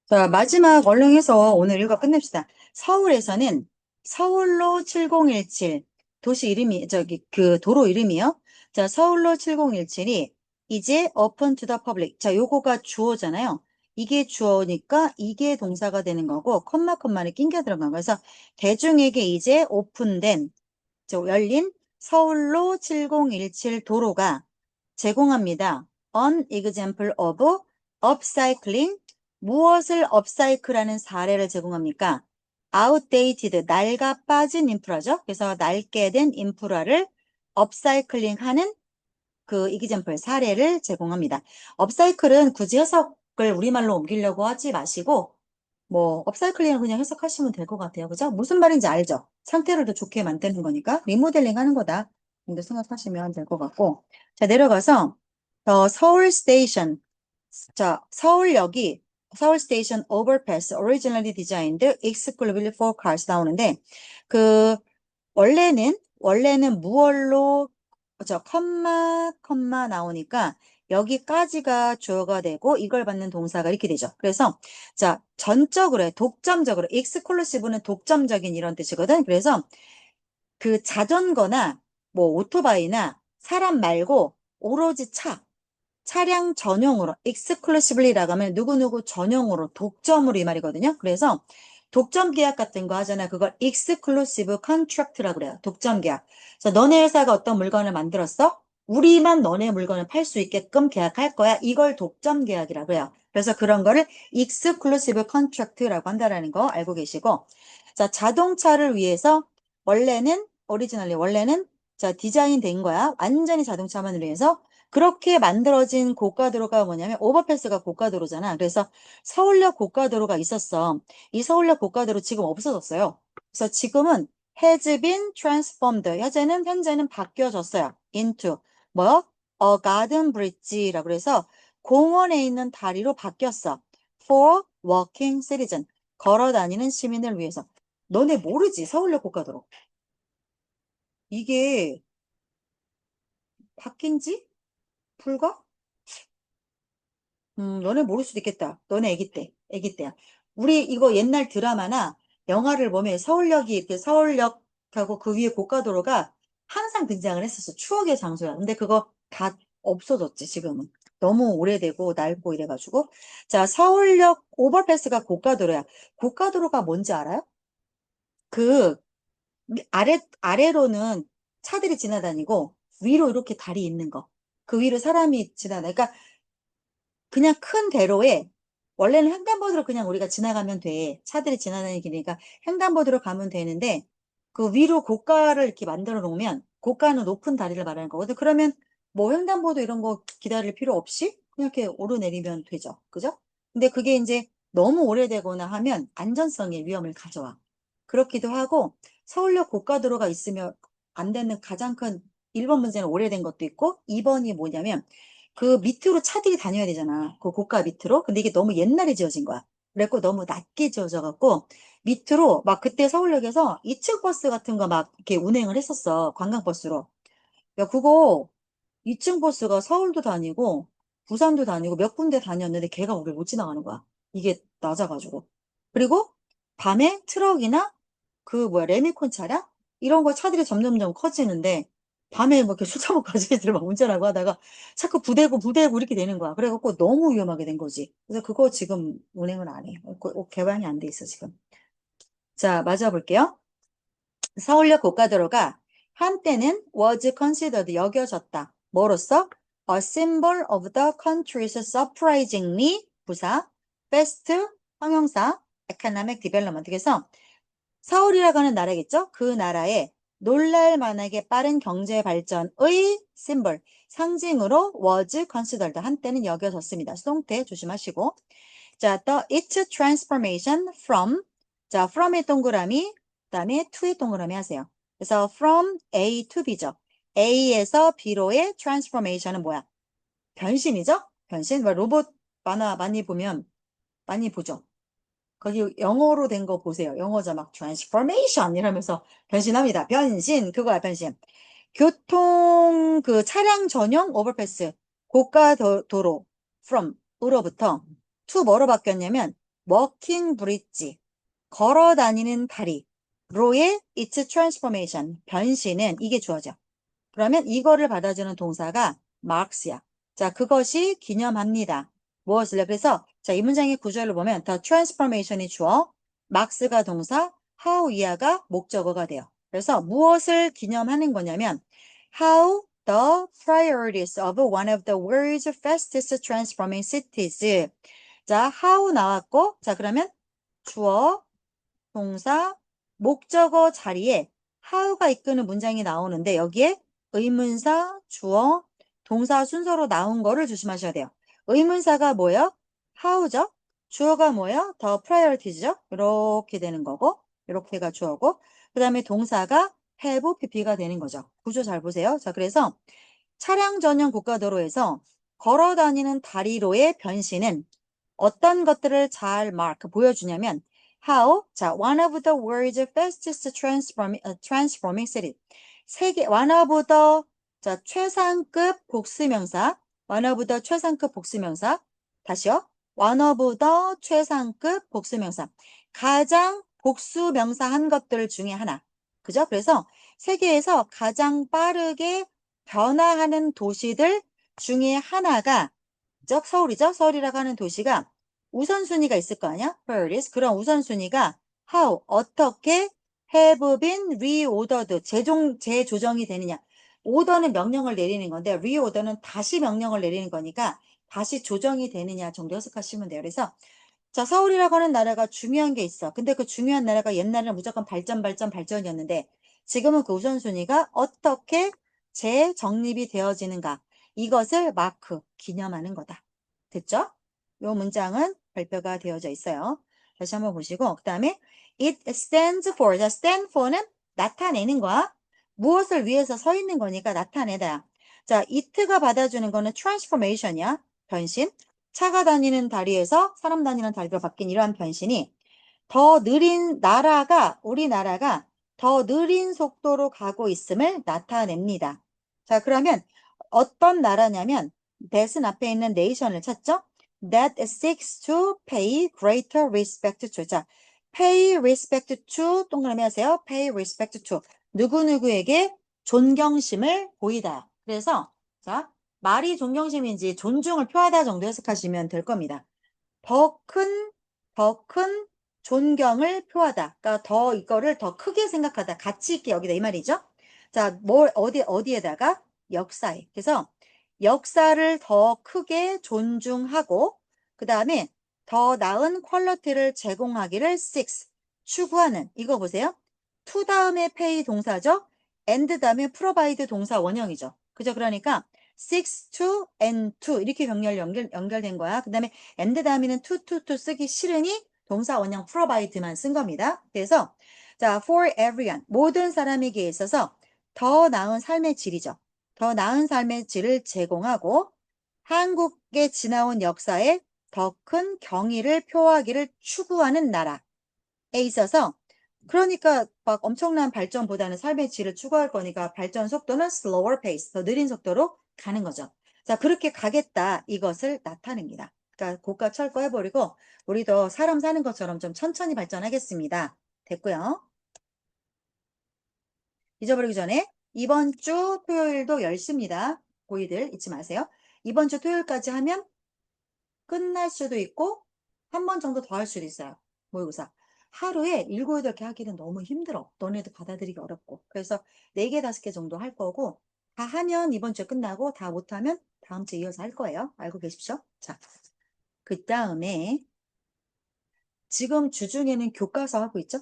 자, 마지막 얼른 해서 오늘 일과 끝냅시다. 서울에서는 서울로 7017 도시 이름이 그 도로 이름이요. 자, 서울로 7017이 이제 open to the public. 자, 요거가 주어잖아요. 이게 주어니까 이게 동사가 되는 거고 콤마를 낑겨 들어간 거예요. 그래서 대중에게 이제 오픈된 열린 서울로 7017 도로가 제공합니다. An example of upcycling. 무엇을 업사이클하는 사례를 제공합니까? outdated, 낡아 빠진 인프라죠. 그래서 낡게 된 인프라를 업사이클링 하는 그 example 사례를 제공합니다. 업사이클은 굳이 해석을 우리말로 옮기려고 하지 마시고 뭐 업사이클링을 그냥 해석하시면 될 것 같아요. 그죠? 무슨 말인지 알죠? 상태를 더 좋게 만드는 거니까 리모델링 하는 거다. 정도 생각하시면 될 것 같고. 자, 내려가서 서울 스테이션. 자, 서울역이 서울 스테이션 오버패스 originally designed exclusively for cars 나오는데 그 원래는 무얼로 컴마 나오니까 여기까지가 주어가 되고 이걸 받는 동사가 이렇게 되죠. 그래서 자, 전적으로 독점적으로 exclusive는 독점적인 이런 뜻이거든. 그래서 그 자전거나 뭐 오토바이나 사람 말고 오로지 차량 전용으로 exclusively라고 하면 누구누구 전용으로 독점으로 이 말이거든요. 그래서 독점 계약 같은 거 하잖아요. 그걸 exclusive contract라고 그래요. 독점 계약. 그래서 너네 회사가 어떤 물건을 만들었어? 우리만 너네 물건을 팔 수 있게끔 계약할 거야. 이걸 독점 계약이라고 해요. 그래서 그런 거를 exclusive contract라고 한다라는 거 알고 계시고, 자, 자동차를 위해서 원래는 자, 디자인 된 거야. 완전히 자동차만을 위해서 그렇게 만들어진 고가도로가 뭐냐면 오버패스가 고가도로잖아. 그래서 서울역 고가도로가 있었어. 이 서울역 고가도로 지금 없어졌어요. 그래서 지금은 has been transformed. 현재는 바뀌어졌어요. into 뭐? a garden bridge라고 해서 공원에 있는 다리로 바뀌었어. for walking citizen. 걸어 다니는 시민을 위해서. 너네 모르지? 서울역 고가도로. 이게 바뀐 지 불과 너네 모를 수도 있겠다. 너네 아기 때야. 우리 이거 옛날 드라마나 영화를 보면 서울역이 이렇게 서울역하고 그 위에 고가도로가 항상 등장을 했었어. 추억의 장소야. 근데 그거 다 없어졌지, 지금은. 너무 오래되고 낡고 이래가지고. 자, 서울역 오버패스가 고가도로야. 고가도로가 뭔지 알아요? 그 아래로는 차들이 지나다니고 위로 이렇게 다리 있는 거. 그 위로 사람이 지나다. 그러니까 그냥 큰 대로에 원래는 횡단보도로 그냥 우리가 지나가면 돼. 차들이 지나다니는 길이니까 횡단보도로 가면 되는데 그 위로 고가를 이렇게 만들어 놓으면 고가는 높은 다리를 말하는 거거든. 그러면 뭐 횡단보도 이런 거 기다릴 필요 없이 그냥 이렇게 오르내리면 되죠. 그죠? 근데 그게 이제 너무 오래되거나 하면 안전성에 위험을 가져와. 그렇기도 하고 서울역 고가도로가 있으면 안 되는 가장 큰 1번 문제는 오래된 것도 있고 2번이 뭐냐면 그 밑으로 차들이 다녀야 되잖아. 그 고가 밑으로. 근데 이게 너무 옛날에 지어진 거야. 그래갖고 너무 낮게 지어져갖고 밑으로 막 그때 서울역에서 2층 버스 같은 거 막 이렇게 운행을 했었어. 관광버스로. 야, 그거 2층 버스가 서울도 다니고 부산도 다니고 몇 군데 다녔는데 걔가 거길 못 지나가는 거야. 이게 낮아가지고. 그리고 밤에 트럭이나 그 뭐야 레미콘 차량 이런 거 차들이 점점점 커지는데 밤에 뭐 이렇게 술 처먹고 가지들 막 운전하고 하다가 자꾸 부대고 이렇게 되는 거야. 그래갖고 너무 위험하게 된 거지. 그래서 그거 지금 운행을 안 해. 개방이 안 돼 있어 지금. 자, 맞아볼게요. 서울역 고가도로가 한때는 was considered 여겨졌다. 뭐로써? A symbol of the country's surprisingly 부사, fast 형용사, economic development. 그래서 서울이라고 하는 나라겠죠? 그 나라의 놀랄 만하게 빠른 경제 발전의 심볼, 상징으로 was considered 한때는 여겨졌습니다. 수동태 조심하시고. 자, the its transformation from 자, from의 동그라미 그다음에 to의 동그라미 하세요. 그래서 from A to B죠. A에서 B로의 transformation은 뭐야? 변신이죠? 변신. 뭐 로봇 만화 많이 보면 많이 보죠. 거기 영어로 된 거 보세요. 영어 자막 transformation 이러면서 변신합니다. 변신 그거야 변신. 교통 그 차량 전용 오버패스 고가 도로 from 으로부터 to 뭐로 바뀌었냐면 walking bridge, 걸어 다니는 다리로의 its transformation, 변신은 이게 주어져. 그러면 이거를 받아주는 동사가 marks야. 자, 그것이 기념합니다. 무엇을요? 그래서 자, 이 문장의 구조를 보면 the transformation이 주어, marks가 동사, how 이하가 목적어가 돼요. 그래서 무엇을 기념하는 거냐면 how the priorities of one of the world's fastest transforming cities. 자, how 나왔고, 자, 그러면 주어, 동사, 목적어 자리에 how가 이끄는 문장이 나오는데 여기에 의문사, 주어, 동사 순서로 나온 거를 조심하셔야 돼요. 의문사가 뭐예요? how죠? 주어가 뭐예요? the priorities죠? 이렇게 되는 거고, 이렇게가 주어고, 그 다음에 동사가 have, pp가 되는 거죠. 구조 잘 보세요. 자, 그래서 차량 전용 고가도로에서 걸어 다니는 다리로의 변신은 어떤 것들을 잘 보여주냐면 how, 자, one of the world's fastest transforming city. one of the, 자, 최상급 복수명사, one of the 최상급 복수명사. 다시요. one of the 최상급 복수명사. 가장 복수명사한 것들 중에 하나. 그죠? 그래서 세계에서 가장 빠르게 변화하는 도시들 중에 하나가 서울이죠. 서울이라고 하는 도시가 우선순위가 있을 거 아니야? priorities. 그런 우선순위가 how, 어떻게 have been reordered, 재조정이 되느냐. 오더는 명령을 내리는 건데 reorder는 다시 명령을 내리는 거니까 다시 조정이 되느냐 정도 해석하시면 돼요. 그래서 자, 서울이라고 하는 나라가 중요한 게 있어. 근데 그 중요한 나라가 옛날에는 무조건 발전이었는데 지금은 그 우선순위가 어떻게 재정립이 되어지는가. 이것을 기념하는 거다. 됐죠? 요 문장은 발표가 되어져 있어요. 다시 한번 보시고 그 다음에 it stands for. 자, stand for는 나타내는 거야. 무엇을 위해서 서 있는 거니까 나타내다. 자, it가 받아주는 거는 transformation이야. 변신. 차가 다니는 다리에서 사람 다니는 다리로 바뀐 이러한 변신이 더 느린 우리나라가 더 느린 속도로 가고 있음을 나타냅니다. 자, 그러면 어떤 나라냐면 that은 앞에 있는 nation을 찾죠? that seeks to pay greater respect to. 자, pay respect to 동그라미 하세요. pay respect to. 누구누구에게 존경심을 보이다. 그래서 자, 말이 존경심인지 존중을 표하다 정도 해석하시면 될 겁니다. 더 큰 존경을 표하다. 그러니까 이거를 더 크게 생각하다. 가치 있게 여기다 이 말이죠. 자, 어디에다가? 역사에. 그래서 역사를 더 크게 존중하고, 그 다음에 더 나은 퀄리티를 제공하기를 seeks, 추구하는. 이거 보세요. to 다음에 pay 동사죠. and 다음에 provide 동사 원형이죠. 그죠? 그러니까 seeks to and to 이렇게 연결된 거야. 그 다음에 and 다음에는 to 쓰기 싫으니 동사 원형 provide만 쓴 겁니다. 그래서 자, for everyone, 모든 사람에게 있어서 더 나은 삶의 질이죠. 더 나은 삶의 질을 제공하고 한국에 지나온 역사에 더 큰 경의를 표하기를 추구하는 나라에 있어서 그러니까 막 엄청난 발전보다는 삶의 질을 추구할 거니까 발전 속도는 slower pace, 더 느린 속도로 가는 거죠. 자, 그렇게 가겠다. 이것을 나타냅니다. 그러니까 고가 철거해버리고 우리도 사람 사는 것처럼 좀 천천히 발전하겠습니다. 됐고요. 잊어버리기 전에 이번 주 토요일도 10시입니다. 고이들 잊지 마세요. 이번 주 토요일까지 하면 끝날 수도 있고 한 번 정도 더 할 수도 있어요. 모의고사. 하루에 7, 8개 하기는 너무 힘들어. 너네도 받아들이기 어렵고. 그래서 4개, 5개 정도 할 거고 다 하면 이번 주에 끝나고 다 못하면 다음 주에 이어서 할 거예요. 알고 계십시오. 자, 그 다음에 지금 주중에는 교과서 하고 있죠?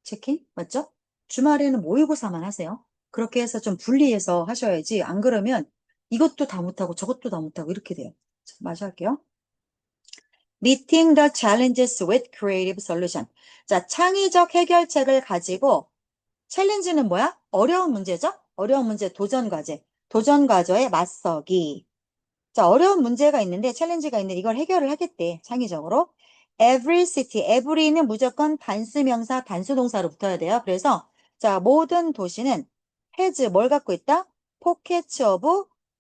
체킹? 맞죠? 주말에는 모의고사만 하세요. 그렇게 해서 좀 분리해서 하셔야지. 안 그러면 이것도 다 못하고 저것도 다 못하고 이렇게 돼요. 자, 마저 할게요. Meeting the challenges with creative solution. 자, 창의적 해결책을 가지고 챌린지는 뭐야? 어려운 문제죠? 어려운 문제, 도전 과제. 도전 과제에 맞서기. 자, 어려운 문제가 있는데, 챌린지가 있는데 이걸 해결을 하겠대. 창의적으로. Every city, every는 무조건 단수명사, 단수동사로 붙어야 돼요. 그래서 자, 모든 도시는 has 뭘 갖고 있다? pockets of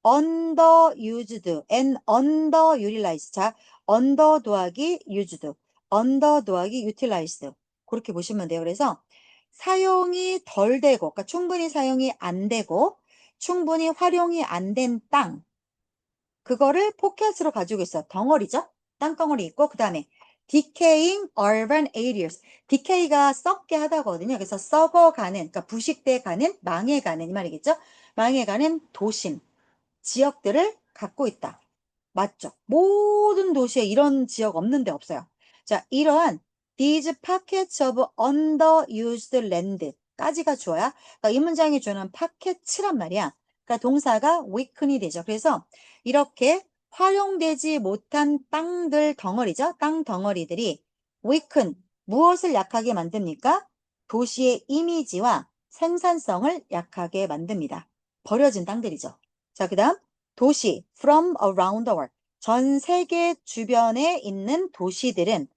underused and underutilized. 자, under 더하기 used. under 더하기 utilized. 그렇게 보시면 돼요. 그래서 사용이 덜 되고, 그러니까 충분히 사용이 안 되고, 충분히 활용이 안 된 땅, 그거를 포켓으로 가지고 있어. 덩어리죠? 땅덩어리 있고, 그 다음에 decaying urban areas. decay가 썩게 하다거든요. 그래서 썩어가는, 그러니까 부식돼 가는, 망해가는 이 말이겠죠? 망해가는 도심, 지역들을 갖고 있다. 맞죠? 모든 도시에 이런 지역 없는 데 없어요. 자, 이러한 these pockets of underused land까지가 주어야, 그러니까 이 문장이 주는 pockets란 말이야. 그러니까 동사가 weaken이 되죠. 그래서 이렇게 활용되지 못한 땅들 덩어리죠. 땅 덩어리들이 weaken, 무엇을 약하게 만듭니까? 도시의 이미지와 생산성을 약하게 만듭니다. 버려진 땅들이죠. 자, 그 다음 도시 from around the world. 전 세계 주변에 있는 도시들은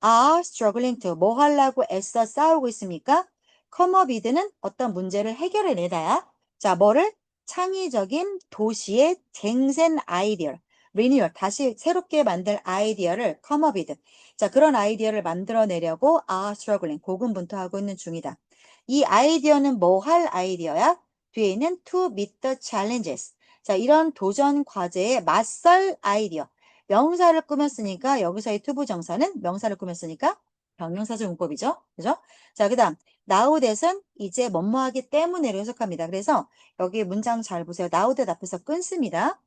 are struggling to 뭐 하려고 애써 싸우고 있습니까? come up with는 어떤 문제를 해결해 내다야. 자, 뭐를? 창의적인 도시의 쟁센 아이디어, 리뉴얼, 다시 새롭게 만들 아이디어를 come up with. 자, 그런 아이디어를 만들어내려고 are struggling, 고군분투하고 있는 중이다. 이 아이디어는 뭐 할 아이디어야? 뒤에 있는 to meet the challenges. 자, 이런 도전 과제에 맞설 아이디어. 명사를 꾸몄으니까 여기서의 투부정사는 명사를 꾸몄으니까 병명사절 문법이죠. 그죠? 자, 그 다음 now that은 이제 뭐뭐하기 때문에로 해석합니다. 그래서 여기 문장 잘 보세요. now that 앞에서 끊습니다.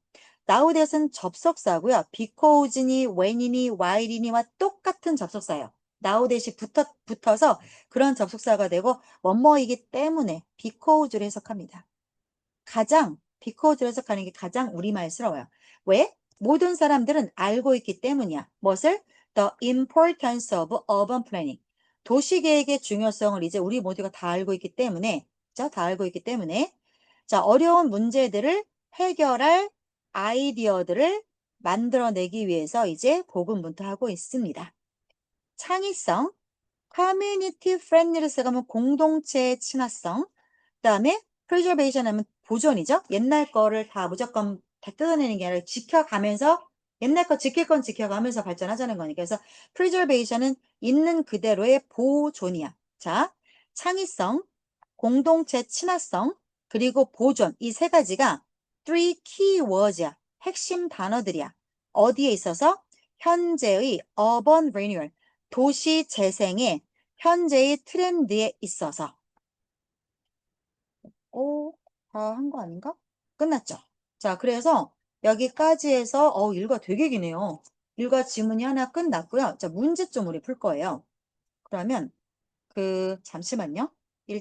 now that은 접속사고요. because니 when이니 while이니와 똑같은 접속사예요. now that이 붙어서 그런 접속사가 되고 뭐뭐이기 때문에 because를 해석합니다. 가장 because를 해석하는 게 가장 우리말스러워요. 왜? 모든 사람들은 알고 있기 때문이야. 무엇을? The importance of urban planning. 도시계획의 중요성을 이제 우리 모두가 다 알고 있기 때문에, 자, 다 알고 있기 때문에, 자, 어려운 문제들을 해결할 아이디어들을 만들어내기 위해서 이제 고군분투하고 있습니다. 창의성, community friendly를 써가면 공동체 친화성, 그 다음에 preservation 하면 보존이죠. 옛날 거를 다 무조건 다 뜯어내는 게 아니라 지켜가면서 옛날 거 지킬 건 지켜가면서 발전하자는 거니까. 그래서 preservation은 있는 그대로의 보존이야. 자, 창의성, 공동체 친화성, 그리고 보존 이 세 가지가 three key words야. 핵심 단어들이야. 어디에 있어서? 현재의 urban renewal, 도시 재생의 현재의 트렌드에 있어서. 다 한 거 아닌가? 끝났죠? 자, 그래서 여기까지 해서, 일과 되게 기네요. 일과 지문이 하나 끝났고요. 자, 문제 좀 우리 풀 거예요. 그러면, 잠시만요.